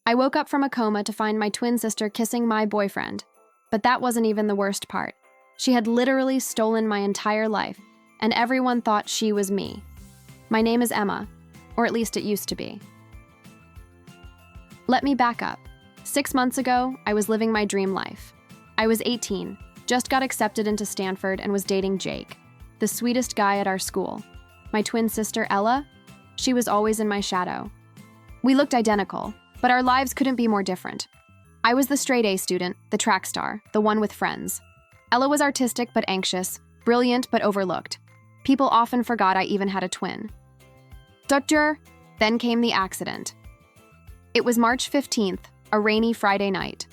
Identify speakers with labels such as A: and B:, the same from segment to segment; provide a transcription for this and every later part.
A: I woke up from a coma to find my twin sister kissing my boyfriend. But that wasn't even the worst part. She had literally stolen my entire life, and everyone thought she was me. My name is Emma, or at least it used to be. Let me back up. 6 months ago, I was living my dream life. I was 18, just got accepted into Stanford, and was dating Jake, the sweetest guy at our school. My twin sister, Ella, she was always in my shadow. We looked identical, but our lives couldn't be more different. I was the straight A student, the track star, the one with friends. Ella was artistic but anxious, brilliant but overlooked. People often forgot I even had a twin. Then came the accident. It was March 15th, a rainy Friday night.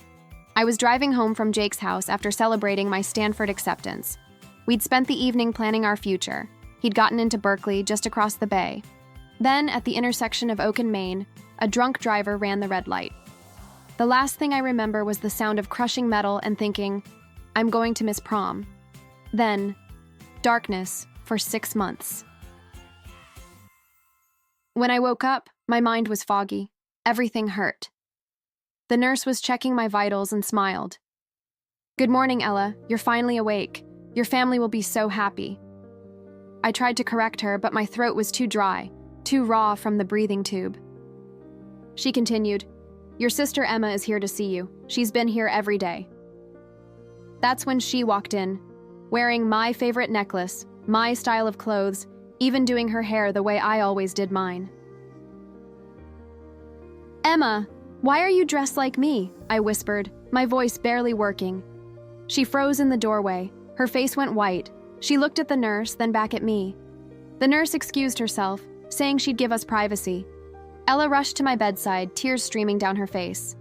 A: I was driving home from Jake's house after celebrating my Stanford acceptance. We'd spent the evening planning our future. He'd gotten into Berkeley, just across the bay. Then, at the intersection of Oak and Main, a drunk driver ran the red light. The last thing I remember was the sound of crushing metal and thinking, I'm going to miss prom. Then, darkness for 6 months. When I woke up, my mind was foggy. Everything hurt. The nurse was checking my vitals and smiled. Good morning, Ella. You're finally awake. Your family will be so happy. I tried to correct her, but my throat was too dry, too raw from the breathing tube. She continued, Your sister Emma is here to see you. She's been here every day. That's when she walked in, wearing my favorite necklace, my style of clothes, even doing her hair the way I always did mine. Emma, why are you dressed like me? I whispered, my voice barely working. She froze in the doorway. Her face went white. She looked at the nurse, then back at me. The nurse excused herself, saying she'd give us privacy. Ella rushed to my bedside, tears streaming down her face.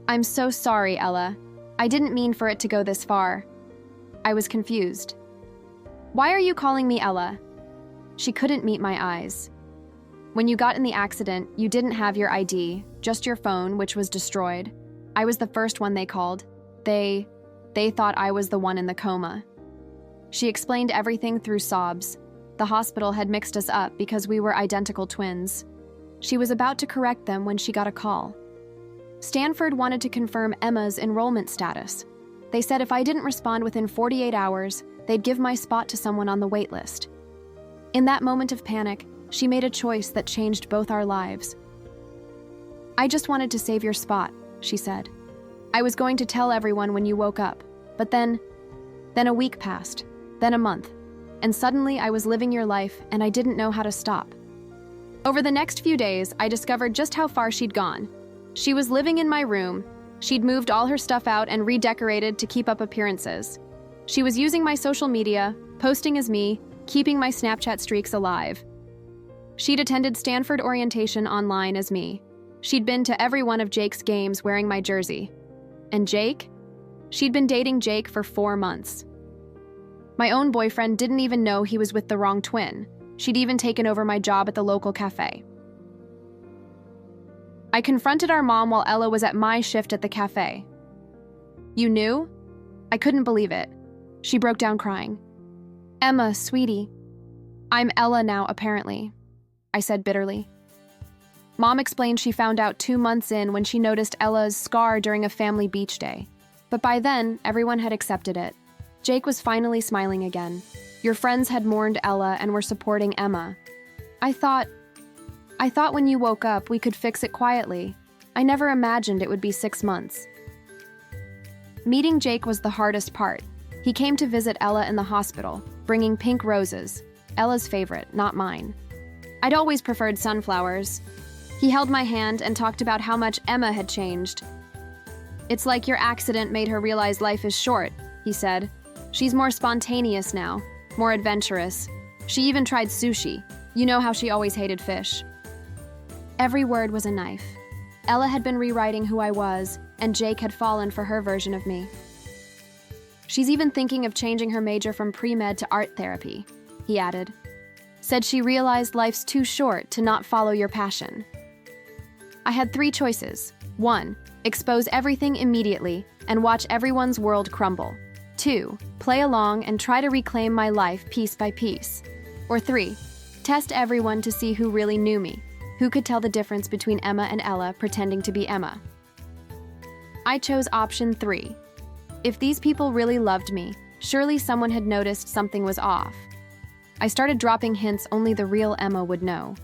A: I'm so sorry, Ella. I didn't mean for it to go this far. I was confused. Why are you calling me Ella? She couldn't meet my eyes. When you got in the accident, you didn't have your ID, just your phone, which was destroyed. I was the first one they called. They thought I was the one in the coma. She explained everything through sobs. The hospital had mixed us up because we were identical twins. She was about to correct them when she got a call. Stanford wanted to confirm Emma's enrollment status. They said if I didn't respond within 48 hours, they'd give my spot to someone on the wait list. In that moment of panic, she made a choice that changed both our lives. I just wanted to save your spot, she said. I was going to tell everyone when you woke up, but then a week passed, then a month, and suddenly I was living your life and I didn't know how to stop. Over the next few days, I discovered just how far she'd gone. She was living in my room. She'd moved all her stuff out and redecorated to keep up appearances. She was using my social media, posting as me, keeping my Snapchat streaks alive. She'd attended Stanford orientation online as me. She'd been to every one of Jake's games wearing my jersey. And Jake? She'd been dating Jake for 4 months. My own boyfriend didn't even know he was with the wrong twin. She'd even taken over my job at the local cafe. I confronted our mom while Ella was at my shift at the cafe. You knew? I couldn't believe it. She broke down crying. Emma, sweetie. I'm Ella now, apparently, I said bitterly. Mom explained she found out 2 months in when she noticed Ella's scar during a family beach day. But by then, everyone had accepted it. Jake was finally smiling again. Your friends had mourned Ella and were supporting Emma. I thought when you woke up, we could fix it quietly. I never imagined it would be 6 months. Meeting Jake was the hardest part. He came to visit Ella in the hospital, bringing pink roses. Ella's favorite, not mine. I'd always preferred sunflowers. He held my hand and talked about how much Emma had changed. It's like your accident made her realize life is short, he said. She's more spontaneous now, more adventurous. She even tried sushi. You know how she always hated fish. Every word was a knife. Ella had been rewriting who I was, and Jake had fallen for her version of me. She's even thinking of changing her major from pre-med to art therapy, he added. Said she realized life's too short to not follow your passion. I had 3 choices. 1, expose everything immediately and watch everyone's world crumble. 2, play along and try to reclaim my life piece by piece. Or 3, test everyone to see who really knew me. Who could tell the difference between Emma and Ella pretending to be Emma? I chose option 3. If these people really loved me, surely someone had noticed something was off. I started dropping hints only the real Emma would know.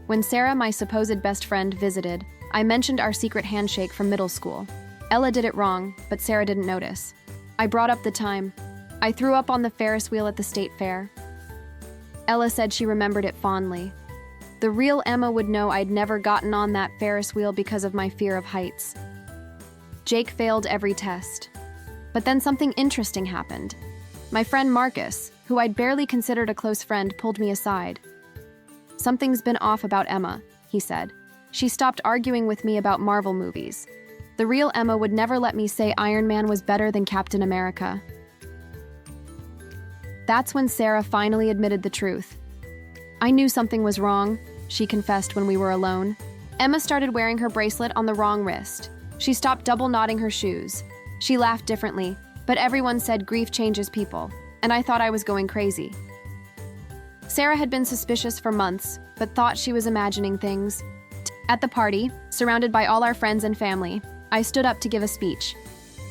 A: When Sarah, my supposed best friend, visited, I mentioned our secret handshake from middle school. Ella did it wrong, but Sarah didn't notice. I brought up the time. I threw up on the Ferris wheel at the state fair. Ella said she remembered it fondly. The real Emma would know I'd never gotten on that Ferris wheel because of my fear of heights. Jake failed every test. But then something interesting happened. My friend Marcus, who I'd barely considered a close friend, pulled me aside. "Something's been off about Emma," he said. "She stopped arguing with me about Marvel movies. The real Emma would never let me say Iron Man was better than Captain America." That's when Sarah finally admitted the truth. "I knew something was wrong," she confessed when we were alone. Emma started wearing her bracelet on the wrong wrist. She stopped double knotting her shoes. She laughed differently, but everyone said grief changes people, and I thought I was going crazy. Sarah had been suspicious for months, but thought she was imagining things. At the party, surrounded by all our friends and family, I stood up to give a speech.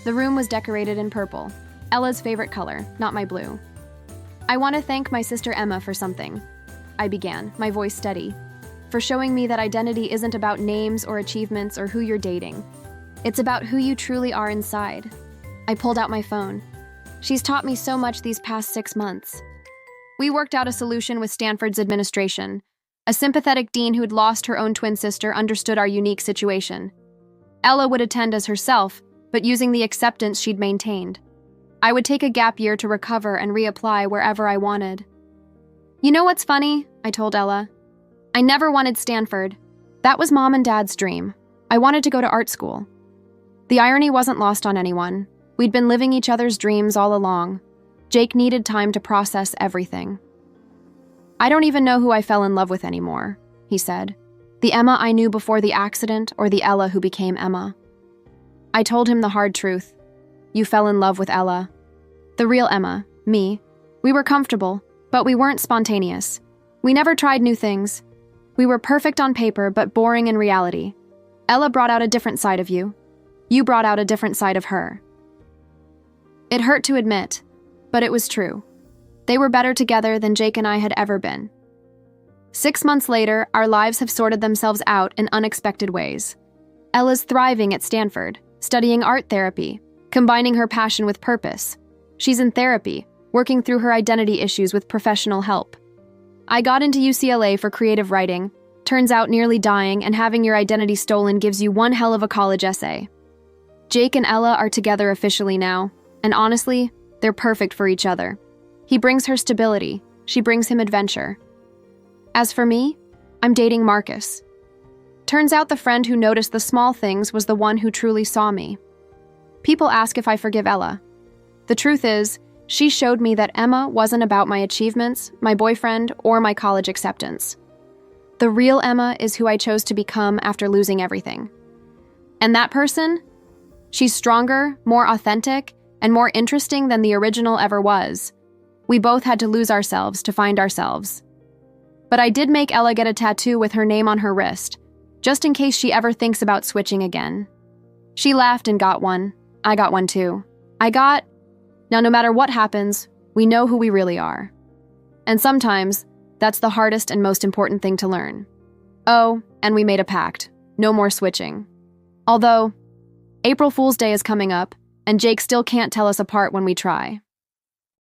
A: The room was decorated in purple, Ella's favorite color, not my blue. "I want to thank my sister Emma for something," I began, my voice steady, "for showing me that identity isn't about names or achievements or who you're dating. It's about who you truly are inside." I pulled out my phone. "She's taught me so much these past 6 months." We worked out a solution with Stanford's administration. A sympathetic dean who'd lost her own twin sister understood our unique situation. Ella would attend as herself, but using the acceptance she'd maintained. I would take a gap year to recover and reapply wherever I wanted. "You know what's funny?" I told Ella. "I never wanted Stanford. That was Mom and Dad's dream. I wanted to go to art school." The irony wasn't lost on anyone. We'd been living each other's dreams all along. Jake needed time to process everything. "I don't even know who I fell in love with anymore," he said. "The Emma I knew before the accident or the Ella who became Emma?" I told him the hard truth. "You fell in love with Ella. The real Emma, me. We were comfortable, but we weren't spontaneous. We never tried new things. We were perfect on paper, but boring in reality. Ella brought out a different side of you. You brought out a different side of her." It hurt to admit, but it was true. They were better together than Jake and I had ever been. 6 months later, our lives have sorted themselves out in unexpected ways. Ella's thriving at Stanford, studying art therapy, combining her passion with purpose. She's in therapy, working through her identity issues with professional help. I got into UCLA for creative writing. Turns out nearly dying and having your identity stolen gives you one hell of a college essay. Jake and Ella are together officially now, and honestly, they're perfect for each other. He brings her stability, she brings him adventure. As for me, I'm dating Marcus. Turns out the friend who noticed the small things was the one who truly saw me. People ask if I forgive Ella. The truth is, she showed me that Emma wasn't about my achievements, my boyfriend, or my college acceptance. The real Emma is who I chose to become after losing everything. And that person? She's stronger, more authentic, and more interesting than the original ever was. We both had to lose ourselves to find ourselves. But I did make Ella get a tattoo with her name on her wrist, just in case she ever thinks about switching again. She laughed and got one. I got one too. Now no matter what happens, we know who we really are. And sometimes, that's the hardest and most important thing to learn. Oh, and we made a pact. No more switching. Although, April Fool's Day is coming up, and Jake still can't tell us apart when we try.